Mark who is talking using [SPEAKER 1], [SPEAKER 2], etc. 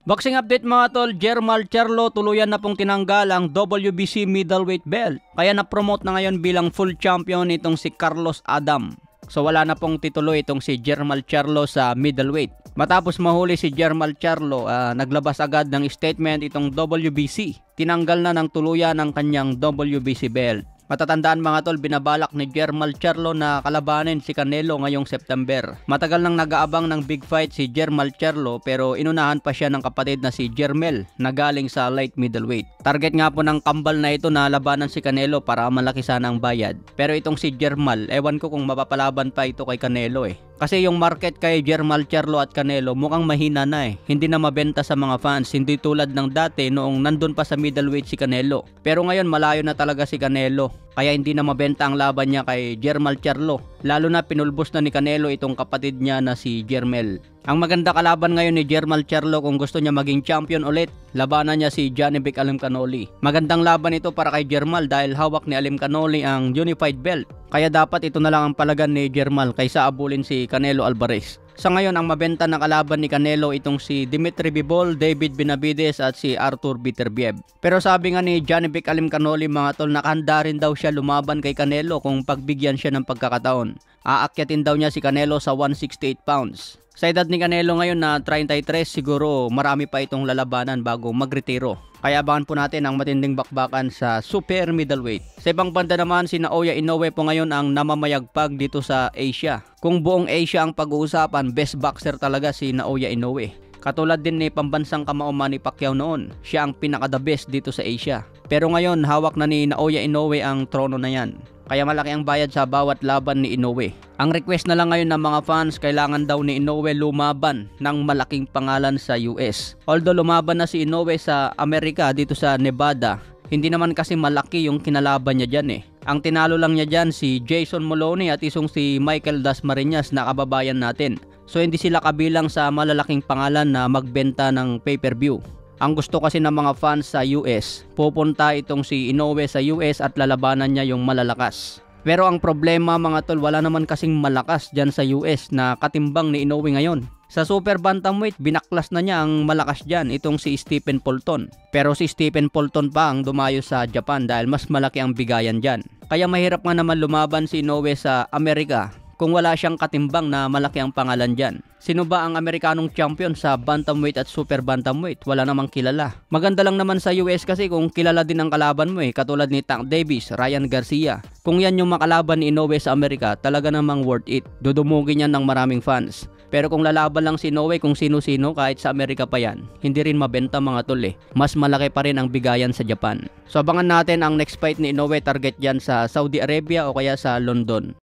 [SPEAKER 1] Boxing update mga tol, Jermall Charlo tuluyan na pong tinanggal ang WBC middleweight belt. Kaya na-promote na ngayon bilang full champion itong si Carlos Adam. So wala na pong titulo itong si Jermall Charlo sa middleweight. Matapos mahuli si Jermall Charlo, naglabas agad ng statement itong WBC. Tinanggal na ng tuluyan ang kanyang WBC belt. Matatandaan mga tol, binabalak ni Jermall Charlo na kalabanin si Canelo ngayong September. Matagal nang nag-aabang ng big fight si Jermall Charlo pero inunahan pa siya ng kapatid na si Jermell na galing sa light middleweight. Target nga po ng kambal na ito na labanan si Canelo para malaki sana ang bayad. Pero itong si Jermall, ewan ko kung mapapalaban pa ito kay Canelo eh. Kasi yung market kay Jermall Charlo at Canelo mukhang mahina na eh. Hindi na mabenta sa mga fans, hindi tulad ng dati noong nandun pa sa middleweight si Canelo. Pero ngayon malayo na talaga si Canelo. Kaya hindi na mabenta ang laban niya kay Jermall Charlo. Lalo na pinulbos na ni Canelo itong kapatid niya na si Jermell. Ang maganda kalaban ngayon ni Jermall Charlo kung gusto niya maging champion ulit, labanan niya si Gianibek Alimkhanuly. Magandang laban ito para kay Jermall dahil hawak ni Alimkhanuly ang unified belt. Kaya dapat ito na lang ang palagan ni Jermall kaysa abulin si Canelo Alvarez. Sa ngayon, ang mabenta na kalaban ni Canelo itong si Dimitri Bivol, David Benavides at si Arthur Beterbiev. Pero sabi nga ni Gianibek Alimkhanuly mga tol, nakahanda rin daw siya lumaban kay Canelo kung pagbigyan siya ng pagkakataon. Aakyatin daw niya si Canelo sa 168 pounds. Sa edad ni Canelo ngayon na 33, siguro marami pa itong lalabanan bago magretiro. Kaya abangan po natin ang matinding bakbakan sa super middleweight. Sa ibang banda naman, si Naoya Inoue po ngayon ang namamayagpag dito sa Asia. Kung buong Asia ang pag-uusapan, best boxer talaga si Naoya Inoue. Katulad din ni pambansang kamao Manny Pacquiao noon, siya ang pinaka-the best dito sa Asia. Pero ngayon, hawak na ni Naoya Inoue ang trono na yan. Kaya malaki ang bayad sa bawat laban ni Inoue. Ang request na lang ngayon ng mga fans, kailangan daw ni Inoue lumaban ng malaking pangalan sa US. Although lumaban na si Inoue sa Amerika dito sa Nevada, hindi naman kasi malaki yung kinalaban niya dyan eh. Ang tinalo lang niya dyan si Jason Moloney at isong si Michael Dasmariñas na kababayan natin. So hindi sila kabilang sa malalaking pangalan na magbenta ng pay-per-view. Ang gusto kasi ng mga fans sa US, pupunta itong si Inoue sa US at lalabanan niya yung malalakas. Pero ang problema mga tol, wala naman kasing malakas dyan sa US na katimbang ni Inoue ngayon. Sa super bantamweight, binaklas na niya ang malakas dyan, itong si Stephen Fulton. Pero si Stephen Fulton pa ang dumayo sa Japan dahil mas malaki ang bigayan dyan. Kaya mahirap nga naman lumaban si Inoue sa Amerika kung wala siyang katimbang na malaki ang pangalan dyan. Sino ba ang Amerikanong champion sa bantamweight at super bantamweight? Wala namang kilala. Maganda lang naman sa US kasi kung kilala din ang kalaban mo eh, katulad ni Tank Davis, Ryan Garcia. Kung yan yung makalaban ni Inoue sa Amerika, talaga namang worth it. Dudumugin yan ng maraming fans. Pero kung lalaban lang si Inoue kung sino-sino kahit sa Amerika pa yan, hindi rin mabenta mga tol eh. Mas malaki pa rin ang bigayan sa Japan. So abangan natin ang next fight ni Inoue, target dyan sa Saudi Arabia o kaya sa London.